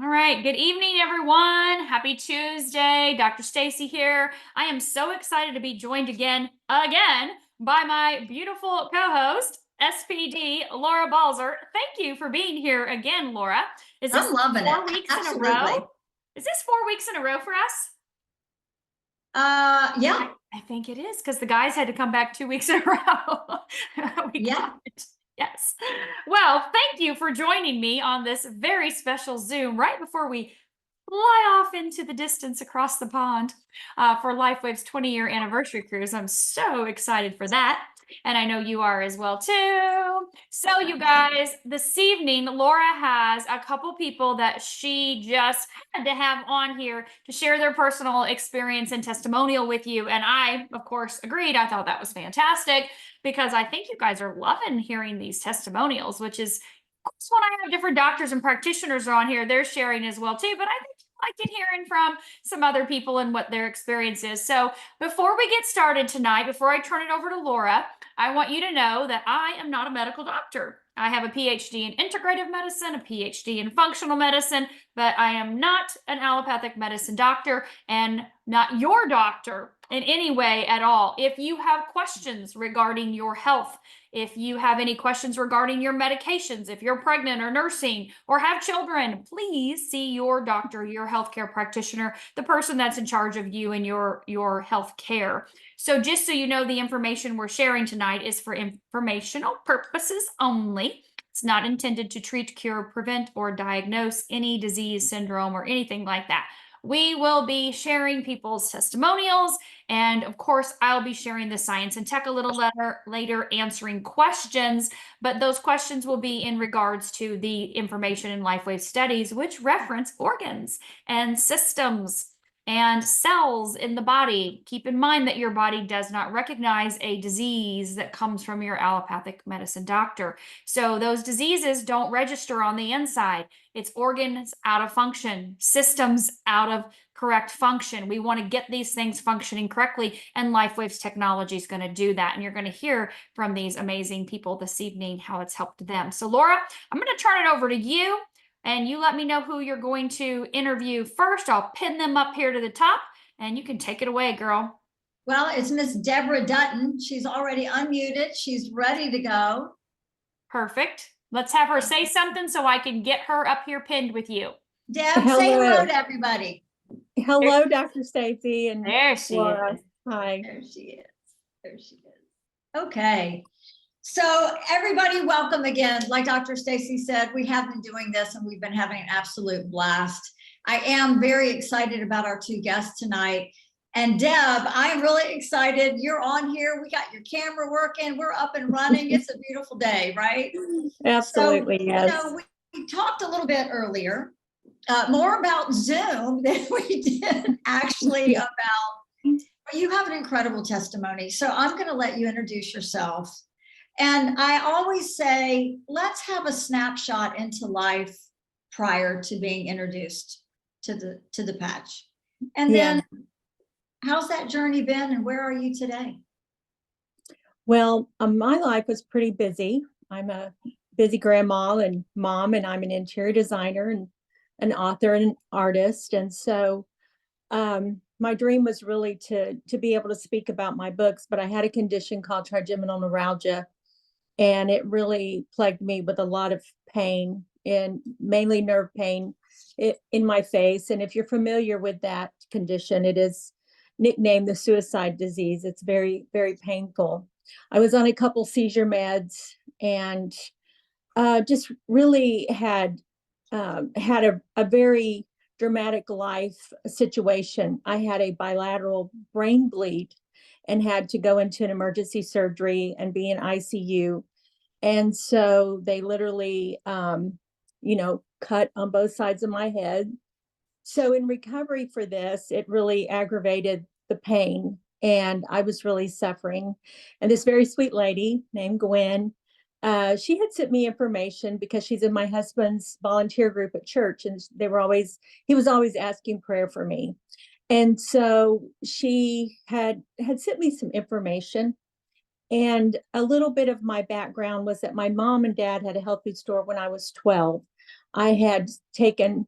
All right. Good evening, everyone. Happy Tuesday. Dr. Stacy here. I am so excited to be joined again by my beautiful co-host, SPD Laura Balzer. Thank you for being here again, Laura. Is this I'm loving it. 4 weeks in a Absolutely. row? Is this 4 weeks in a row for us? Yeah. I think it is because the guys had to come back 2 weeks in a row. We Yeah. got it. Yes. Well, thank you for joining me on this very special Zoom right before we fly off into the distance across the pond for LifeWave's 20-year anniversary cruise. I'm so excited for that. And I know you are as well too. So you guys, this evening, Laura has a couple people that she just had to have on here to share their personal experience and testimonial with you. And I, of course, agreed. I thought that was fantastic because I think you guys are loving hearing these testimonials, which is when I have different doctors and practitioners on here, they're sharing as well too. But I think I like hearing from some other people and what their experience is. So before we get started tonight, before I turn it over to Laura, I want you to know that I am not a medical doctor. I have a PhD in integrative medicine, a PhD in functional medicine, but I am not an allopathic medicine doctor and not your doctor in any way at all. If you have questions regarding your health, if you have any questions regarding your medications, if you're pregnant or nursing or have children, please see your doctor, your healthcare practitioner, the person that's in charge of you and your health care. So just so you know, the information we're sharing tonight is for informational purposes only. It's not intended to treat, cure, prevent, or diagnose any disease, syndrome, or anything like that. We will be sharing people's testimonials. And of course, I'll be sharing the science and tech a little later, answering questions. But those questions will be in regards to the information in LifeWave studies, which reference organs and systems and cells in the body. Keep in mind that your body does not recognize a disease that comes from your allopathic medicine doctor. So those diseases don't register on the inside. It's organs out of function, systems out of correct function. We want to get these things functioning correctly, and LifeWave's technology is going to do that. And you're going to hear from these amazing people this evening how it's helped them. So Laura, I'm going to turn it over to you. And you let me know who you're going to interview first. I'll pin them up here to the top and you can take it away, girl. Well, it's Miss Deborah Dutton. She's already unmuted. She's ready to go. Perfect. Let's have her say something so I can get her up here pinned with you. Deb, say hello to everybody. Hello, Dr. Stacy and there she Laura. is. Hi. There she is. There she is. Okay. So everybody, welcome again. Like Dr. Stacy said, we have been doing this and we've been having an absolute blast. I am very excited about our two guests tonight. And Deb, I'm really excited. You're on here. We got your camera working. We're up and running. It's a beautiful day, right? Absolutely, so, yes. We talked a little bit earlier, more about Zoom than we did actually about, you have an incredible testimony. So I'm going to let you introduce yourself. And I always say, let's have a snapshot into life prior to being introduced to the patch. And then how's that journey been and where are you today? Well, my life was pretty busy. I'm a busy grandma and mom, and I'm an interior designer and an author and an artist. And so my dream was really to be able to speak about my books, but I had a condition called trigeminal neuralgia. And it really plagued me with a lot of pain, and mainly nerve pain in my face. And if you're familiar with that condition, it is nicknamed the suicide disease. It's very, very painful. I was on a couple seizure meds and just really had a very dramatic life situation. I had a bilateral brain bleed and had to go into an emergency surgery and be in ICU. And so they literally, cut on both sides of my head. So in recovery for this, it really aggravated the pain and I was really suffering. And this very sweet lady named Gwen, she had sent me information because she's in my husband's volunteer group at church, and he was always asking prayer for me. And so she had sent me some information. And a little bit of my background was that my mom and dad had a health food store when I was 12. I had taken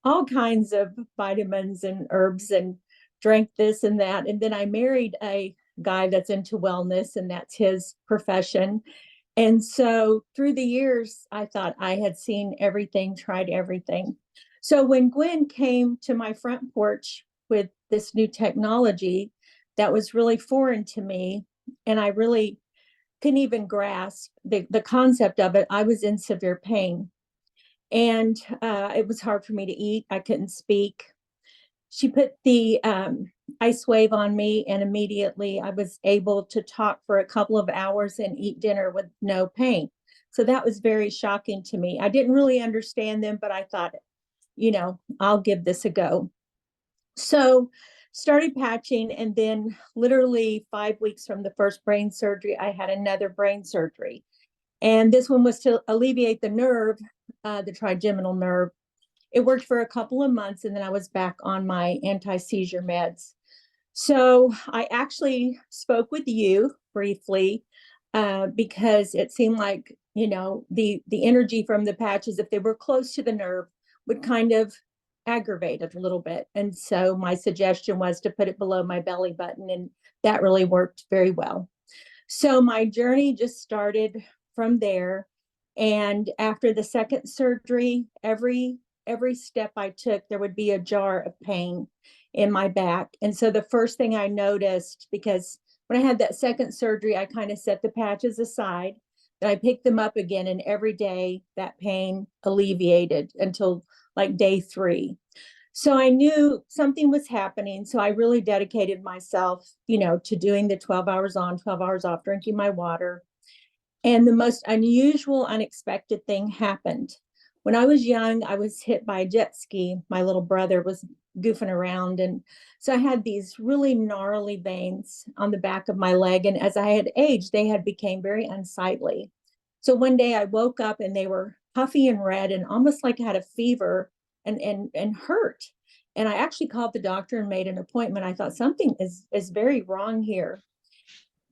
all kinds of vitamins and herbs and drank this and that. And then I married a guy that's into wellness, and that's his profession. And so through the years, I thought I had seen everything, tried everything. So when Gwen came to my front porch with this new technology that was really foreign to me, and I really couldn't even grasp the concept of it, I was in severe pain. And it was hard for me to eat. I couldn't speak. She put the LifeWave on me, and immediately I was able to talk for a couple of hours and eat dinner with no pain. So that was very shocking to me. I didn't really understand them, but I thought, I'll give this a go. So started patching, and then literally 5 weeks from the first brain surgery, I had another brain surgery. And this one was to alleviate the nerve, the trigeminal nerve. It worked for a couple of months, and then I was back on my anti-seizure meds. So I actually spoke with you briefly because it seemed like, the energy from the patches, if they were close to the nerve, would kind of aggravate it a little bit. And so my suggestion was to put it below my belly button, and that really worked very well. So my journey just started from there. And after the second surgery, every step I took, there would be a jar of pain in my back. And so the first thing I noticed, because when I had that second surgery, I kind of set the patches aside, then I picked them up again, and every day that pain alleviated until like day 3. So I knew something was happening. So I really dedicated myself, to doing the 12 hours on, 12 hours off, drinking my water. And the most unusual, unexpected thing happened. When I was young, I was hit by a jet ski. My little brother was goofing around. And so I had these really gnarly veins on the back of my leg. And as I had aged, they had become very unsightly. So one day I woke up and they were puffy and red and almost like I had a fever and hurt. And I actually called the doctor and made an appointment. I thought something is very wrong here.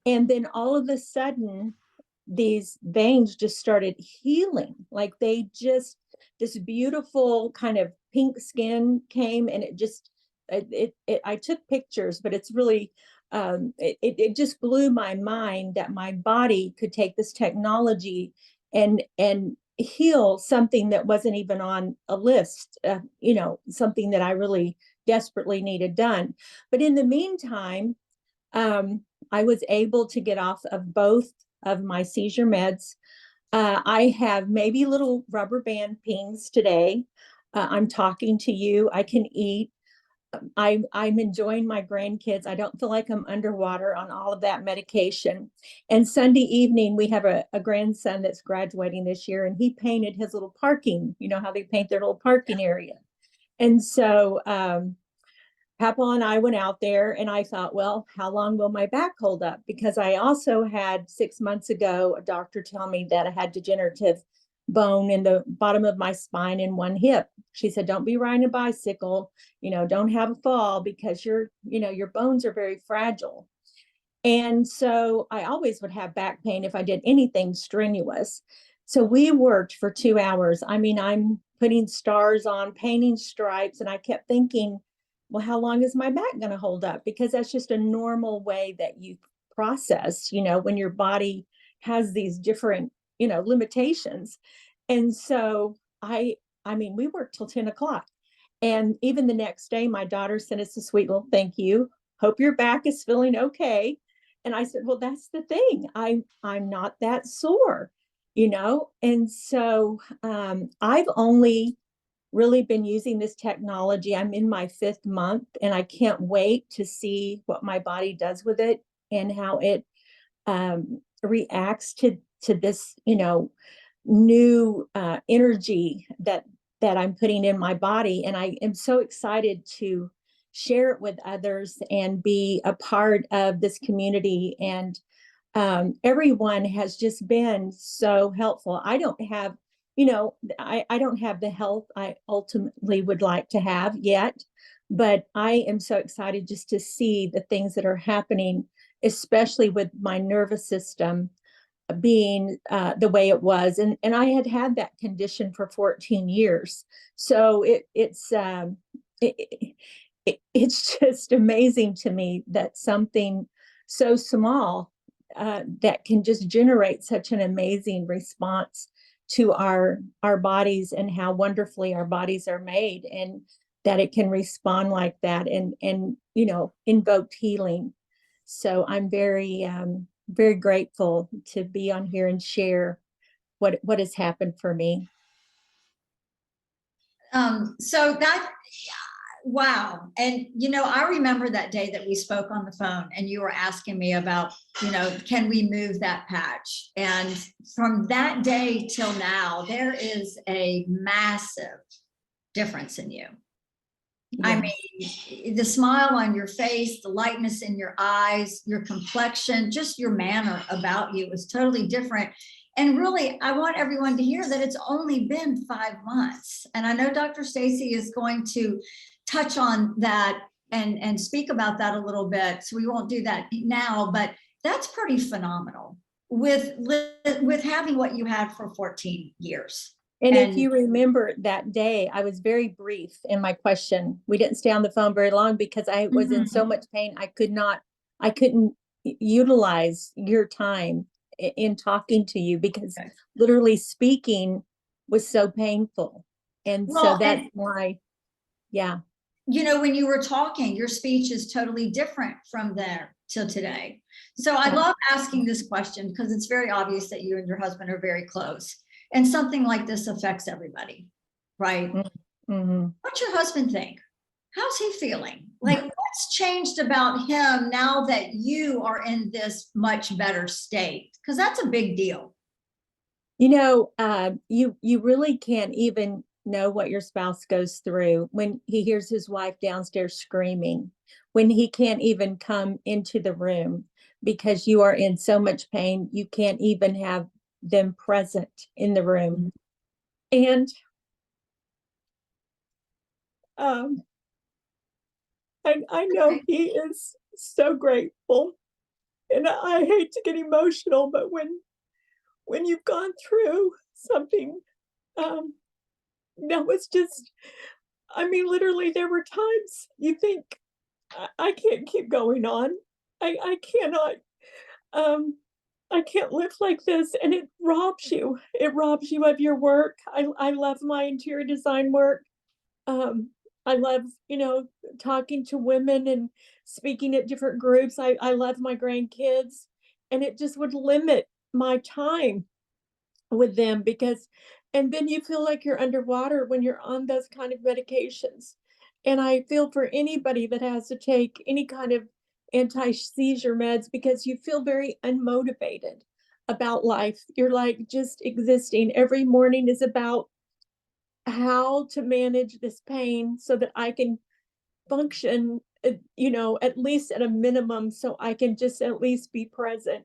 And then all of a sudden, these veins just started healing. Like this beautiful kind of pink skin came, and I took pictures, but it's really, it just blew my mind that my body could take this technology and heal something that wasn't even on a list, something that I really desperately needed done. But in the meantime, I was able to get off of both of my seizure meds. I have maybe little rubber band pings today. I'm talking to you. I can eat. I'm enjoying my grandkids. I don't feel like I'm underwater on all of that medication. And Sunday evening, we have a grandson that's graduating this year, and he painted his little parking, how they paint their little parking area. And so Papa and I went out there, and I thought, well, how long will my back hold up? Because I also had 6 months ago, a doctor tell me that I had degenerative bone in the bottom of my spine in one hip. She said, don't be riding a bicycle, don't have a fall because your bones are very fragile. And so I always would have back pain if I did anything strenuous. So we worked for 2 hours. I mean, I'm putting stars on, painting stripes, and I kept thinking, well, how long is my back going to hold up? Because that's just a normal way that you process, when your body has these different, limitations. And so I mean, we worked till 10 o'clock. And even the next day, my daughter sent us a sweet little thank you. Hope your back is feeling okay. And I said, well, that's the thing. I'm not that sore, And so I've only really been using this technology. I'm in my 5th month, and I can't wait to see what my body does with it and how it reacts to this, new energy that I'm putting in my body. And I am so excited to share it with others and be a part of this community. And everyone has just been so helpful. I don't have I don't have the health I ultimately would like to have yet, but I am so excited just to see the things that are happening, especially with my nervous system. being the way it was, and I had had that condition for 14 years. So it's just amazing to me that something so small that can just generate such an amazing response to our bodies, and how wonderfully our bodies are made, and that it can respond like that, and invoke healing. So I'm very grateful to be on here and share what has happened for me. So that, wow. And, I remember that day that we spoke on the phone and you were asking me about, can we move that patch? And from that day till now, there is a massive difference in you. I mean, the smile on your face, the lightness in your eyes, your complexion, just your manner about you is totally different. And really, I want everyone to hear that it's only been 5 months. And I know Dr. Stacy is going to touch on that and speak about that a little bit. So we won't do that now, but that's pretty phenomenal with having what you had for 14 years. And if you remember that day, I was very brief in my question. We didn't stay on the phone very long because I was in so much pain. I couldn't utilize your time in talking to you because literally speaking was so painful. And so that's why, yeah. When you were talking, your speech is totally different from there till today. So I love asking this question because it's very obvious that you and your husband are very close. And something like this affects everybody, right? What's your husband think? How's he feeling? Like, what's changed about him now that you are in this much better state? Because that's a big deal. You really can't even know what your spouse goes through when he hears his wife downstairs screaming, when he can't even come into the room because you are in so much pain, you can't even have them present in the room. And I know he is so grateful, and I hate to get emotional, but when you've gone through something that was just, I mean, literally there were times you think I can't keep going on. I cannot I can't live like this, and it robs you. It robs you of your work. I love my interior design work. I love, talking to women and speaking at different groups. I love my grandkids, and it just would limit my time with them and then you feel like you're underwater when you're on those kind of medications. And I feel for anybody that has to take any kind of anti-seizure meds because you feel very unmotivated about life. You're like just existing. Every morning is about how to manage this pain so that I can function, at least at a minimum, so I can just at least be present.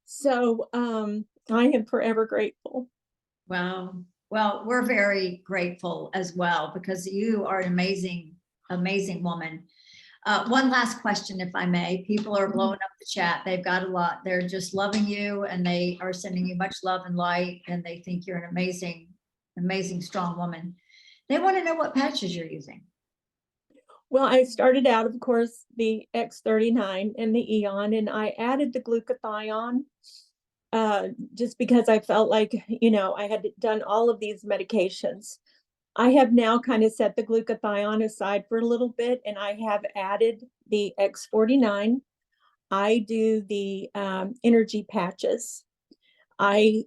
So I am forever grateful. Wow. Well, we're very grateful as well because you are an amazing, amazing woman. One last question, if I may. People are blowing up the chat. They've got a lot. They're just loving you, and they are sending you much love and light, and they think you're an amazing, amazing, strong woman. They want to know what patches you're using. Well, I started out, of course, the X39 and the Eon, and I added the Glutathione just because I felt like, I had done all of these medications. I have now kind of set the Glutathione aside for a little bit, and I have added the X39. I do the energy patches. I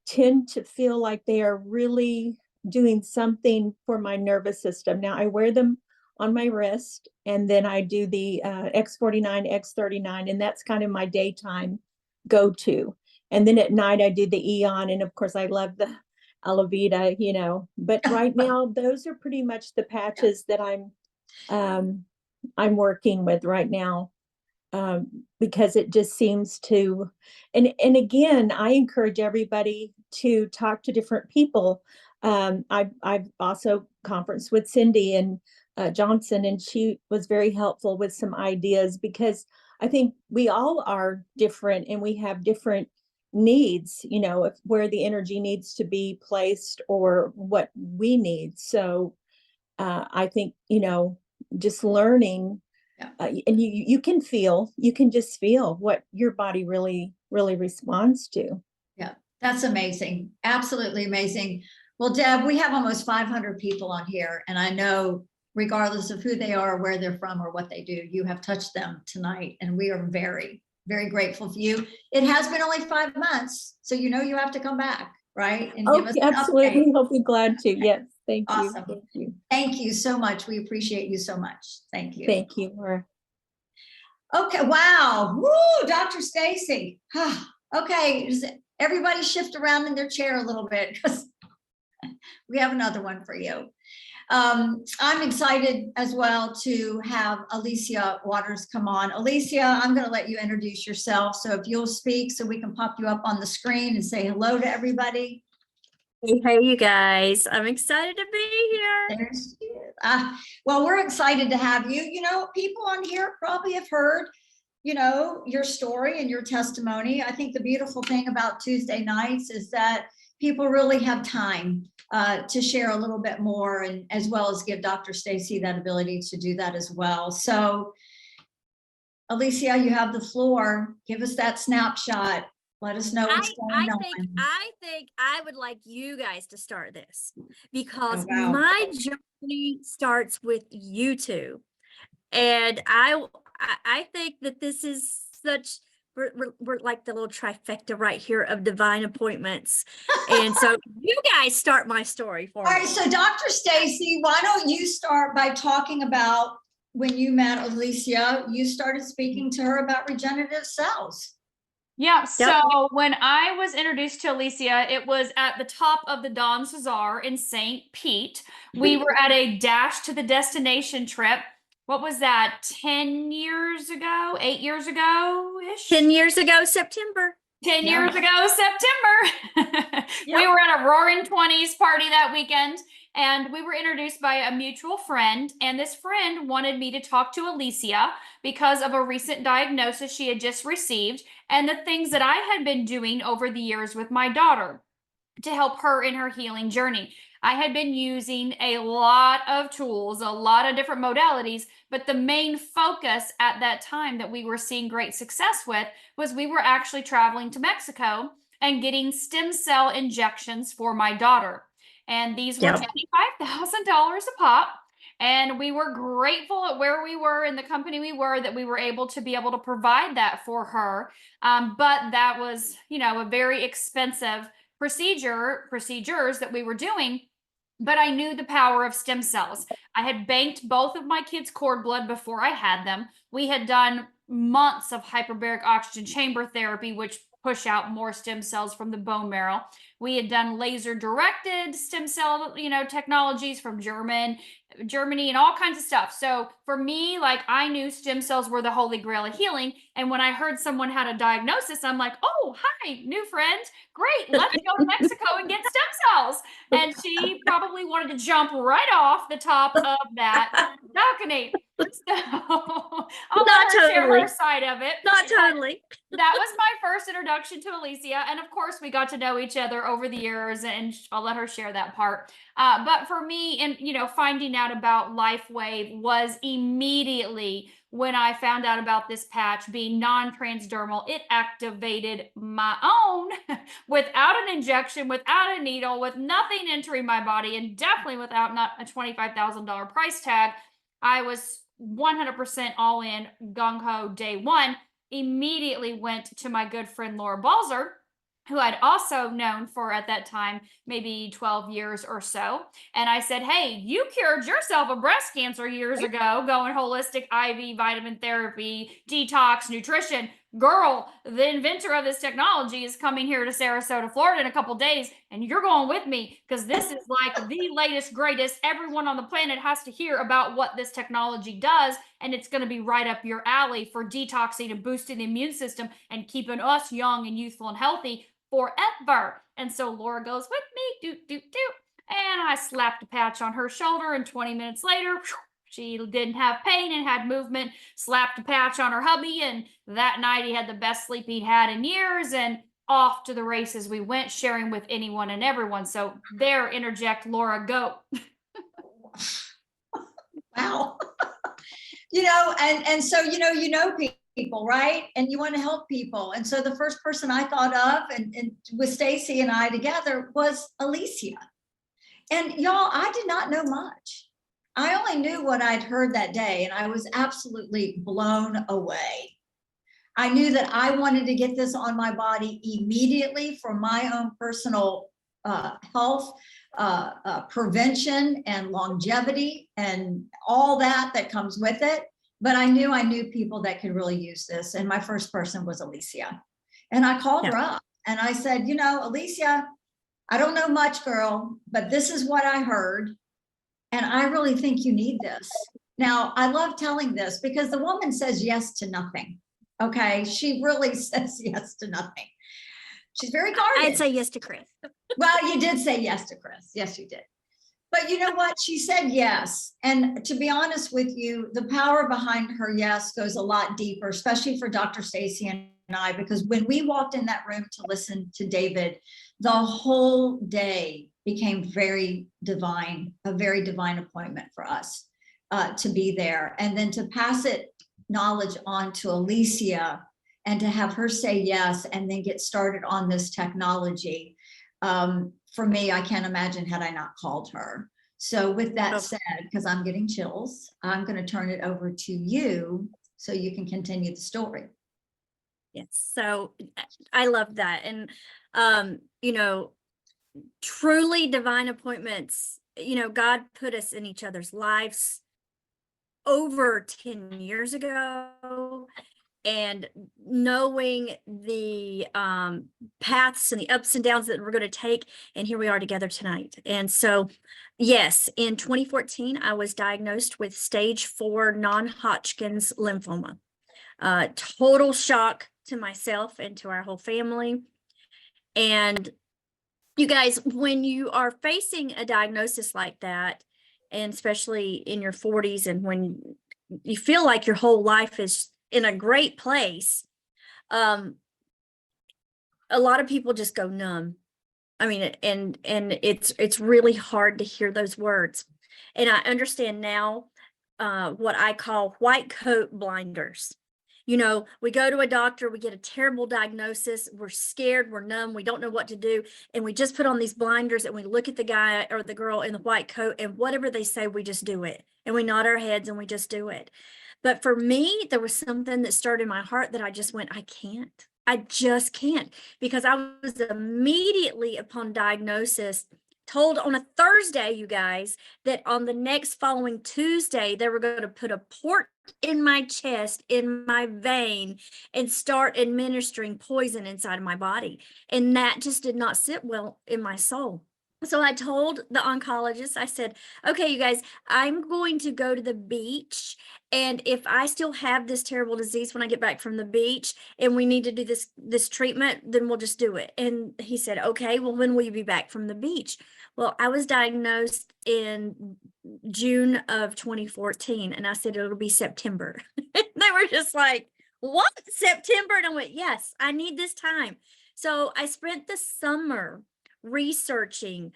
tend to feel like they are really doing something for my nervous system. Now I wear them on my wrist, and then I do the X49, X39, and that's kind of my daytime go-to. And then at night I do the Eon, and of course I love the Alavita, but right now those are pretty much the patches that I'm working with right now, because it just seems to, and again, I encourage everybody to talk to different people. I've also conferenced with Cindy and Johnson, and she was very helpful with some ideas because I think we all are different and we have different needs, if where the energy needs to be placed or what we need. So I think, just learning, Yeah. and you can just feel what your body really, really responds to. Yeah, that's amazing. Absolutely amazing. Well, Deb, we have almost 500 people on here, and I know regardless of who they are, where they're from, or what they do, you have touched them tonight, and we are very, very grateful for you. It has been only 5 months, so you have to come back, right? And give us Okay, an absolutely. update. I'll be glad to. Yes, thank you. Awesome. Thank you. Thank you so much. We appreciate you so much. Thank you. Thank you, Laura. Okay, wow. Woo, Dr. Stacy. Okay, everybody shift around in their chair a little bit because we have another one for you. I'm excited as well to have Alicia Waters come on. Alicia, I'm going to let you introduce yourself. So if you'll speak so we can pop you up on the screen and say hello to everybody. Hey, you guys. I'm excited to be here. There she is. Well, we're excited to have you. People on here probably have heard, your story and your testimony. I think the beautiful thing about Tuesday nights is that people really have time to share a little bit more, and as well as give Dr. Stacy that ability to do that as well. So, Alicia, you have the floor. Give us that snapshot. Let us know what's going on. I think I would like you guys to start this because Oh, wow. my journey starts with you two. And I think that this is we're like the little trifecta right here of divine appointments. And so you guys start my story for me. All right, so Dr. Stacy, why don't you start by talking about when you met Alicia, you started speaking to her about regenerative cells. Yeah, so when I was introduced to Alicia, it was at the top of the Don Cesar in St. Pete. We were at a Dash to the Destination trip. What was that, 10 years ago, 8 years ago-ish? 10 years ago, September. 10 years ago, September. We were at a Roaring 20s party that weekend, and we were introduced by a mutual friend, and this friend wanted me to talk to Alicia because of a recent diagnosis she had just received and the things that I had been doing over the years with my daughter to help her in her healing journey. I had been using a lot of tools, a lot of different modalities, but the main focus at that time that we were seeing great success with was we were actually traveling to Mexico and getting stem cell injections for my daughter. And these were $25,000 a pop. And we were grateful at where we were in the company we were that we were able to provide that for her. But that was, a very expensive procedures that we were doing. But I knew the power of stem cells. I had banked both of my kids' cord blood before I had them. We had done months of hyperbaric oxygen chamber therapy, which push out more stem cells from the bone marrow. We had done laser directed stem cell, technologies from Germany and all kinds of stuff. So for me, like, I knew stem cells were the holy grail of healing. And when I heard someone had a diagnosis, I'm like, oh, hi, new friend. Great. Let's go to Mexico and get stem cells. And she probably wanted to jump right off the top of that balcony. So I'll let her share her side of it. Not totally. That was my first introduction to Alicia. And of course, we got to know each other over the years, and I'll let her share that part. But for me, and finding out about LifeWave was immediately when I found out about this patch being non-transdermal. It activated my own without an injection, without a needle, with nothing entering my body, and definitely without not a $25,000 price tag. I was 100% all in, gung-ho day one. Immediately went to my good friend Laura Balzer, who I'd also known for at that time maybe 12 years or so. And I said, hey, you cured yourself of breast cancer years ago, going holistic IV, vitamin therapy, detox, nutrition. Girl, the inventor of this technology is coming here to Sarasota, Florida in a couple days, and you're going with me because this is like the latest, greatest. Everyone on the planet has to hear about what this technology does, and it's going to be right up your alley for detoxing and boosting the immune system and keeping us young and youthful and healthy forever. And so Laura goes with me, and I slapped a patch on her shoulder, and 20 minutes later, she didn't have pain and had movement. Slapped a patch on her hubby, and that night he had the best sleep he'd had in years. And off to the races. We went sharing with anyone and everyone. So there, interject Laura, go. Wow. And so, people, right? And you want to help people. And so the first person I thought of and with Stacy and I together was Alicia. And y'all, I did not know much. I only knew what I'd heard that day, and I was absolutely blown away. I knew that I wanted to get this on my body immediately for my own personal health, prevention and longevity and all that comes with it. But I knew people that could really use this. And my first person was Alicia. And I called her up and I said, Alicia, I don't know much, girl, but this is what I heard. And I really think you need this. Now, I love telling this because the woman says yes to nothing. Okay. She really says yes to nothing. She's very guarded. I'd say yes to Chris. Well, you did say yes to Chris. Yes, you did. But you know what? She said yes. And to be honest with you, the power behind her yes goes a lot deeper, especially for Dr. Stacy and I, because when we walked in that room to listen to David, the whole day became very divine, a very divine appointment for us to be there. And then to pass it knowledge on to Alicia and to have her say yes and then get started on this technology. For me, I can't imagine had I not called her. So with that said, because I'm getting chills, I'm going to turn it over to you so you can continue the story. Yes. So I love that. And, truly divine appointments, God put us in each other's lives over 10 years ago. And knowing the paths and the ups and downs that we're going to take, and here we are together tonight. And so, yes, in 2014, I was diagnosed with stage 4 non-Hodgkin's lymphoma. Total shock to myself and to our whole family. And you guys, when you are facing a diagnosis like that, and especially in your 40s, and when you feel like your whole life is in a great place, a lot of people just go numb. I mean, and it's really hard to hear those words. And I understand now what I call white coat blinders. We go to a doctor, we get a terrible diagnosis, we're scared, we're numb, we don't know what to do, and we just put on these blinders and we look at the guy or the girl in the white coat, and whatever they say, we just do it. And we nod our heads and we just do it. But for me, there was something that stirred in my heart that I just went, I just can't, because I was immediately upon diagnosis told on a Thursday, you guys, that on the next following Tuesday, they were going to put a port in my chest, in my vein, and start administering poison inside of my body. And that just did not sit well in my soul. So I told the oncologist, I said, okay, you guys, I'm going to go to the beach. And if I still have this terrible disease when I get back from the beach and we need to do this treatment, then we'll just do it. And he said, okay, well, when will you be back from the beach? Well, I was diagnosed in June of 2014. And I said, it'll be September. They were just like, what, September? And I went, yes, I need this time. So I spent the summer researching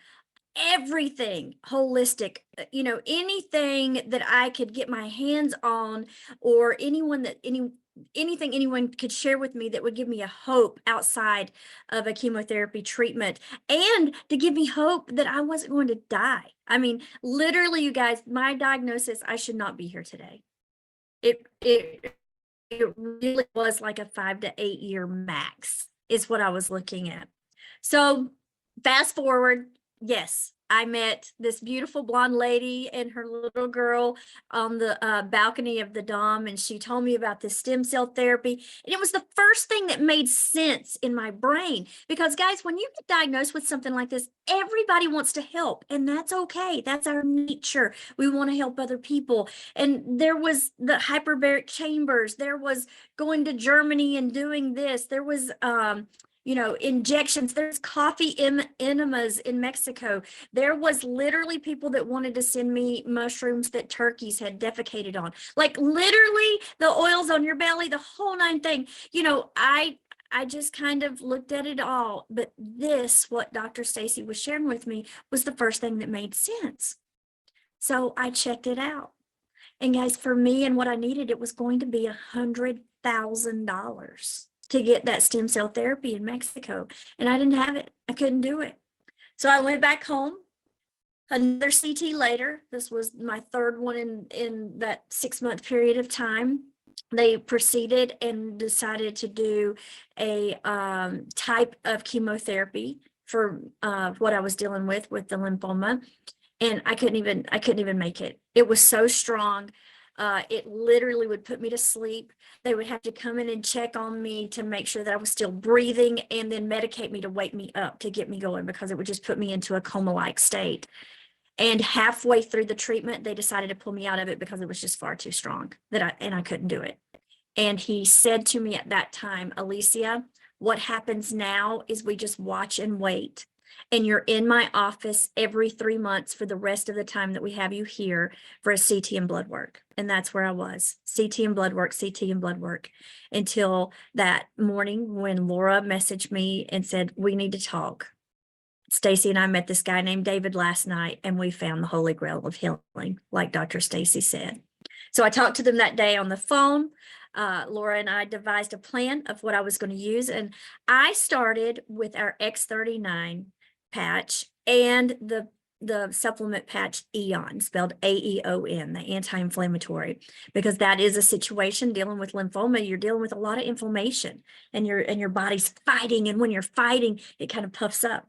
everything holistic, anything that I could get my hands on, or anything anyone could share with me that would give me a hope outside of a chemotherapy treatment, and to give me hope that I wasn't going to die. I mean, literally, you guys, my diagnosis, I should not be here today. It really was like a 5 to 8 year max is what I was looking at. So fast forward, yes, I met this beautiful blonde lady and her little girl on the balcony of the Dom, and she told me about this stem cell therapy. And it was the first thing that made sense in my brain, because guys, when you get diagnosed with something like this, everybody wants to help, and that's okay. That's our nature. We want to help other people. And there was the hyperbaric chambers. There was going to Germany and doing this. There was injections. There's coffee enemas in Mexico. There was literally people that wanted to send me mushrooms that turkeys had defecated on. Like literally the oils on your belly, the whole 9 thing. I I just kind of looked at it all. But this, what Dr. Stacy was sharing with me, was the first thing that made sense. So I checked it out. And guys, for me and what I needed, it was going to be $100,000 to get that stem cell therapy in Mexico. And I didn't have it. I couldn't do it. So I went back home. Another CT later, this was my third one in that 6-month period of time. They proceeded and decided to do a type of chemotherapy for what I was dealing with the lymphoma. And I couldn't even make it. It was so strong. It literally would put me to sleep. They would have to come in and check on me to make sure that I was still breathing, and then medicate me to wake me up to get me going, because it would just put me into a coma-like state. And halfway through the treatment, they decided to pull me out of it because it was just far too strong and I couldn't do it. And he said to me at that time, Alicia, what happens now is we just watch and wait. And you're in my office every 3 months for the rest of the time that we have you here for a CT and blood work. And that's where I was, CT and blood work, CT and blood work, until that morning when Laura messaged me and said, we need to talk. Stacy and I met this guy named David last night, and we found the holy grail of healing, like Dr. Stacy said. So I talked to them that day on the phone. Laura and I devised a plan of what I was going to use. And I started with our X39 patch and the supplement patch Eon, spelled AEON, the anti-inflammatory, because that is a situation dealing with lymphoma. You're dealing with a lot of inflammation, and your body's fighting. And when you're fighting, it kind of puffs up.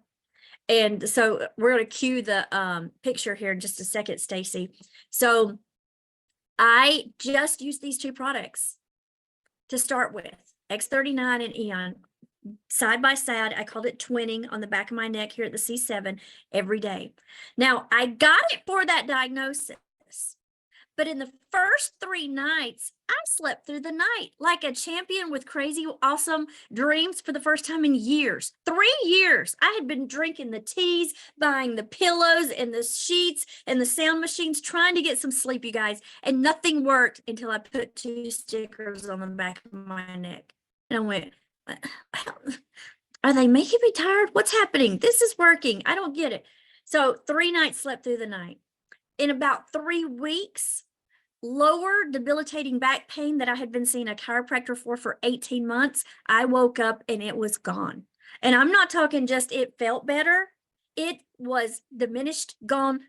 And so we're going to cue the picture here in just a second, Stacy. So I just used these 2 products to start with, X39 and Eon, side by side. I called it twinning on the back of my neck here at the C7 every day. Now, I got it for that diagnosis, but in the first 3 nights, I slept through the night like a champion with crazy, awesome dreams for the first time in years. 3 years. I had been drinking the teas, buying the pillows and the sheets and the sound machines, trying to get some sleep, you guys. And nothing worked until I put 2 stickers on the back of my neck. And I went, are they making me tired? What's happening? This is working. I don't get it. So 3 nights slept through the night. In about 3 weeks, lower debilitating back pain that I had been seeing a chiropractor for 18 months, I woke up and it was gone. And I'm not talking just it felt better. It was diminished, gone,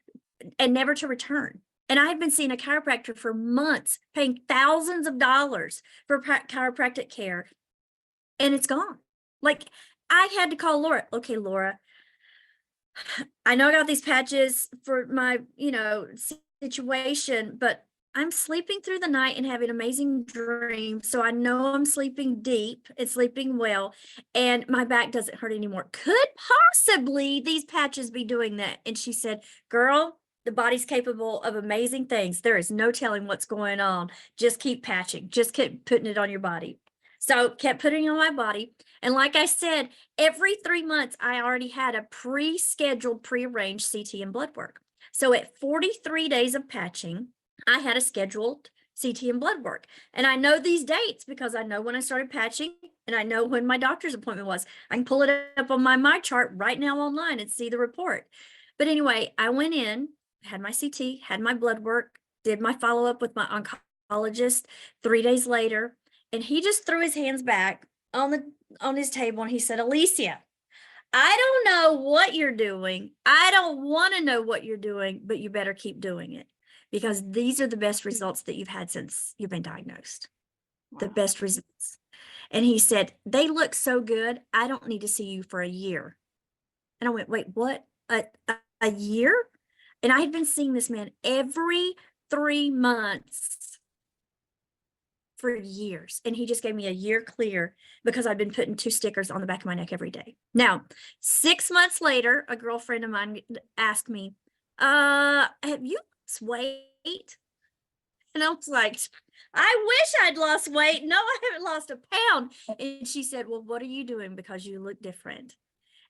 and never to return. And I had been seeing a chiropractor for months, paying thousands of dollars for chiropractic care, and it's gone. Like, I had to call Laura. Okay, Laura, I know I got these patches for my, situation, but I'm sleeping through the night and having amazing dreams. So I know I'm sleeping deep and sleeping well, and my back doesn't hurt anymore. Could possibly these patches be doing that? And she said, girl, the body's capable of amazing things. There is no telling what's going on. Just keep patching. Just keep putting it on your body. So kept putting it on my body. And like I said, every 3 months, I already had a pre-scheduled, pre-arranged CT and blood work. So at 43 days of patching, I had a scheduled CT and blood work. And I know these dates because I know when I started patching, and I know when my doctor's appointment was. I can pull it up on my chart right now online and see the report. But anyway, I went in, had my CT, had my blood work, did my follow-up with my oncologist 3 days later, and he just threw his hands back on his table and he said, Alicia, I don't know what you're doing. I don't want to know what you're doing, but you better keep doing it, because these are the best results that you've had since you've been diagnosed. Wow. The best results. And he said, they look so good. I don't need to see you for a year. And I went, wait, what? A year? And I had been seeing this man every 3 months for years. And he just gave me a year clear because I'd been putting 2 stickers on the back of my neck every day. Now, 6 months later, a girlfriend of mine asked me, have you lost weight? And I was like, I wish I'd lost weight. No, I haven't lost a pound. And she said, well, what are you doing? Because you look different.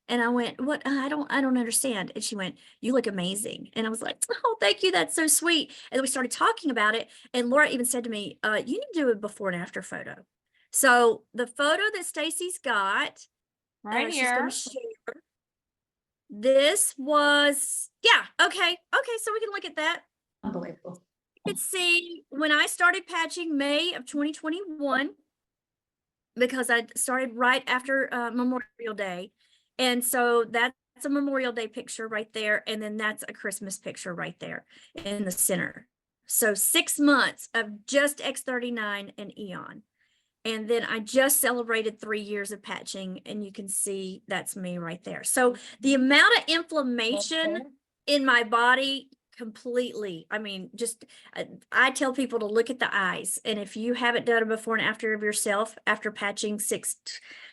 And I went, what? I don't understand. And she went, you look amazing. And I was like, oh, thank you. That's so sweet. And we started talking about it. And Laura even said to me, you need to do a before and after photo. So the photo that Stacy's got, Right she's here. gonna share. This was, yeah, okay, so we can look at that. Unbelievable. You can see when I started patching May of 2021, because I started right after Memorial Day. And so that's a Memorial Day picture right there. And then that's a Christmas picture right there in the center. So 6 months of just X39 and Eon. And then I just celebrated 3 years of patching, and you can see that's me right there. So the amount of inflammation in my body completely, I mean, just I tell people to look at the eyes, and if you haven't done a before and after of yourself after patching 6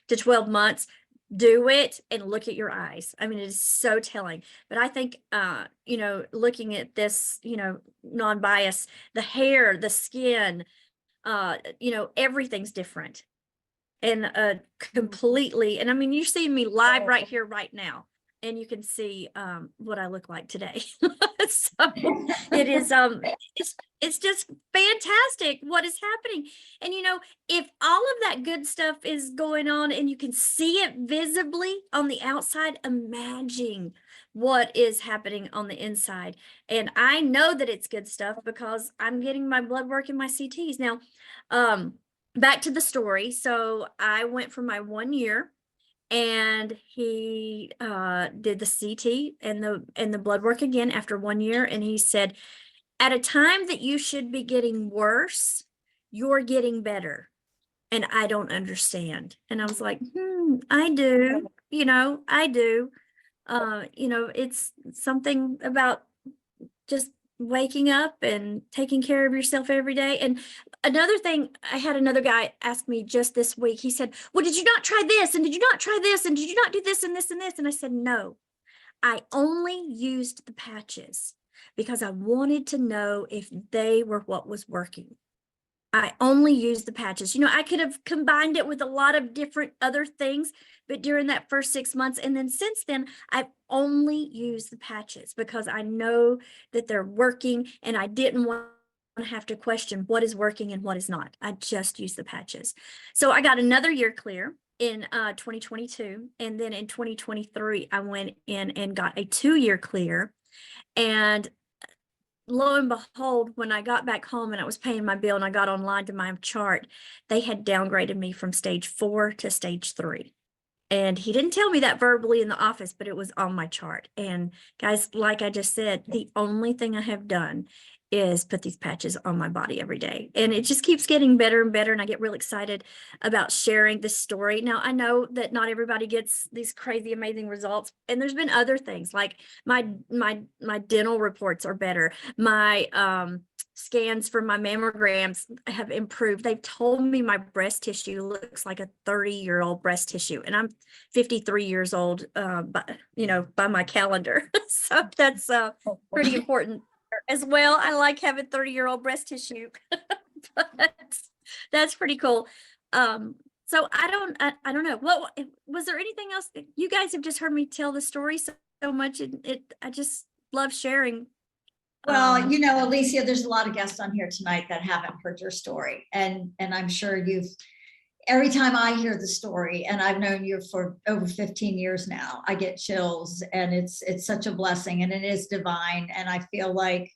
to 12 months, do it and look at your eyes. I mean, it is so telling. But I think you know, looking at this, you know, non-bias, the hair, the skin, you know, everything's different and completely. And I mean, you're seeing me live right here, right now, and you can see what I look like today. So it is it's just fantastic what is happening. And you know, if all of that good stuff is going on and you can see it visibly on the outside, imagine what is happening on the inside. And I know that it's good stuff because I'm getting my blood work and my CTs now. Back to the story. So I went for my 1 year, and he did the CT and the blood work again after 1 year, and he said, at a time that you should be getting worse, you're getting better. And I don't understand. And I was like, I do, you know, I do. You know, it's something about just waking up and taking care of yourself every day. And another thing, I had another guy ask me just this week. He said, well, did you not try this? And did you not try this? And did you not do this and this and this? And I said, no, I only used the patches because I wanted to know if they were what was working. I only used the patches. You know, I could have combined it with a lot of different other things, but during that first 6 months, and then since then, I've only used the patches because I know that they're working, and I didn't want to have to question what is working and what is not. I just used the patches. So I got another year clear in 2022, and then in 2023, I went in and got a 2-year clear. And lo and behold, when I got back home and I was paying my bill and I got online to my chart, they had downgraded me from stage 4 to stage 3. And he didn't tell me that verbally in the office, but it was on my chart. And guys, like I just said, the only thing I have done is put these patches on my body every day. And it just keeps getting better and better. And I get real excited about sharing this story. Now, I know that not everybody gets these crazy, amazing results. And there's been other things like my dental reports are better. My scans for my mammograms have improved. They've told me my breast tissue looks like a 30-year-old breast tissue, and I'm 53 years old, but you know, by my calendar. So that's pretty important as well. I like having 30-year-old breast tissue. But that's pretty cool. So I don't know. What was there anything else? You guys have just heard me tell the story so much, and I just love sharing. Well, you know, Alicia, there's a lot of guests on here tonight that haven't heard your story. And I'm sure every time I hear the story, and I've known you for over 15 years now, I get chills, and it's such a blessing, and it is divine. And I feel like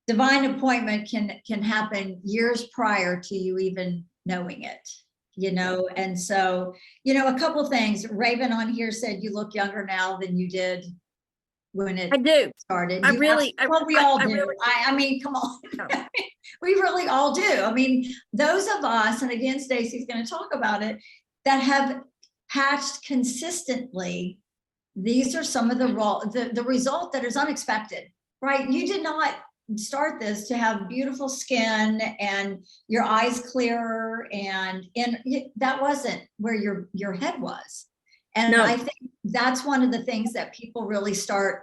divine appointment can happen years prior to you even knowing it, you know? And so, you know, a couple things. Raven on here said you look younger now than you did when it I do. started. Well, we all do. I mean, come on. We really all do. I mean, those of us, and again, Stacy's going to talk about it, that have patched consistently, these are some of the result that is unexpected, right? You did not start this to have beautiful skin and your eyes clearer, and that wasn't where your head was. And no. I think that's one of the things that people really start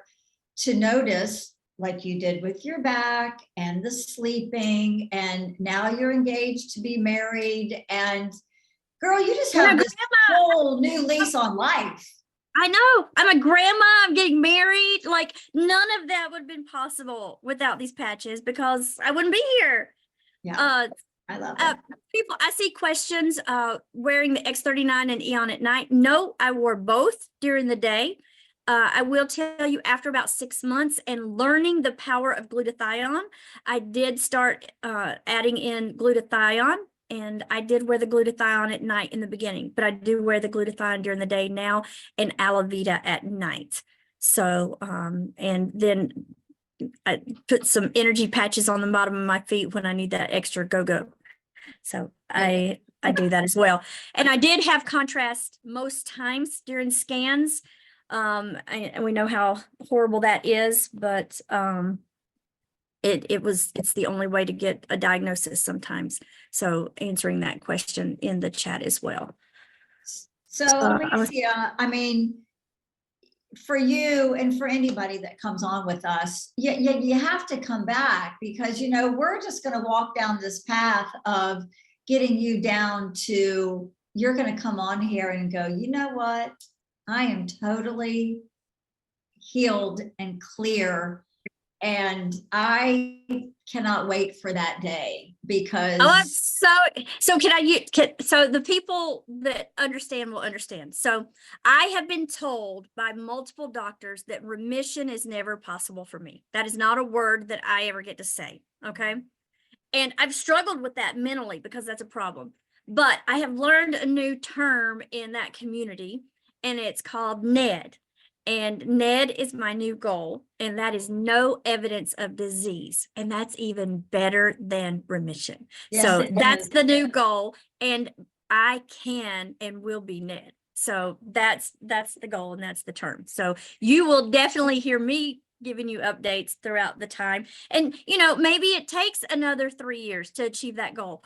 to notice, like you did with your back and the sleeping, and now you're engaged to be married, and girl, you just have this whole new lease on life. I know. I'm a grandma. I'm getting married. Like, none of that would have been possible without these patches, because I wouldn't be here. Yeah. I love Uh, it. people, I see questions, wearing the X39 and Eon at night. No, I wore both during the day. I will tell you, after about 6 months and learning the power of glutathione, I did start adding in glutathione, and I did wear the glutathione at night in the beginning, but I do wear the glutathione during the day now and aloe vera at night. So, and then I put some energy patches on the bottom of my feet when I need that extra go-go. So I do that as well. And I did have contrast most times during scans. And we know how horrible that is, but it's the only way to get a diagnosis sometimes. So answering that question in the chat as well. So I was- Alicia, I mean, for you and for anybody that comes on with us, you have to come back, because, you know, we're just going to walk down this path of getting you down to, you're going to come on here and go, you know what? I am totally healed and clear. And I cannot wait for that day, because Oh, so so the people that understand will understand. So I have been told by multiple doctors that remission is never possible for me. That is not a word that I ever get to say. Okay. And I've struggled with that mentally because that's a problem. But I have learned a new term in that community, and it's called NED. And NED is my new goal, and that is no evidence of disease. And that's even better than remission. Yes, So it that's is. the new goal, and I can and will be NED. So that's the goal, and that's the term. So you will definitely hear me giving you updates throughout the time. And, you know, maybe it takes another 3 years to achieve that goal,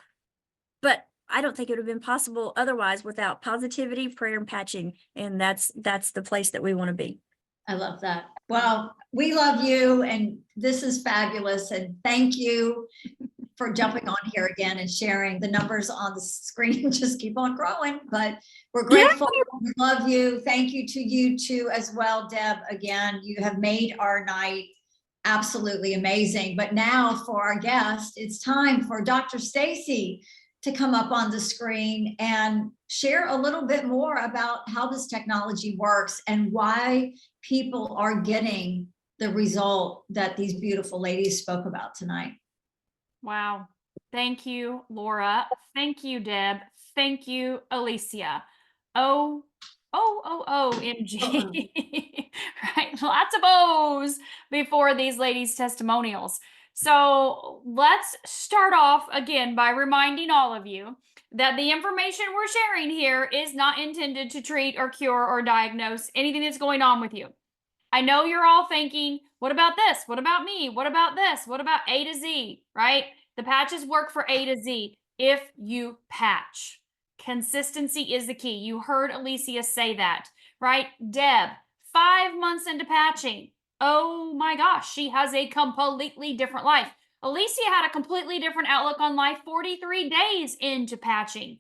but I don't think it would have been possible otherwise without positivity, prayer, and patching. And that's the place that we want to be. I love that. Well, we love you, and this is fabulous. And thank you for jumping on here again and sharing. The numbers on the screen just keep on growing, but we're grateful. We love you. Thank you to you too as well, Deb. Again, you have made our night absolutely amazing. But now for our guest, it's time for Dr. Stacy to come up on the screen and share a little bit more about how this technology works and why people are getting the result that these beautiful ladies spoke about tonight. Wow. Thank you, Laura. Thank you, Deb. Thank you, Alicia. OMG. Right. Lots of O's before these ladies' testimonials. So let's start off again by reminding all of you that the information we're sharing here is not intended to treat or cure or diagnose anything that's going on with you. I know you're all thinking, what about this? What about me? What about this? What about A to Z, right? The patches work for A to Z if you patch. Consistency is the key. You heard Alicia say that, right? Deb, 5 months into patching. Oh my gosh, she has a completely different life. Alicia had a completely different outlook on life 43 days into patching.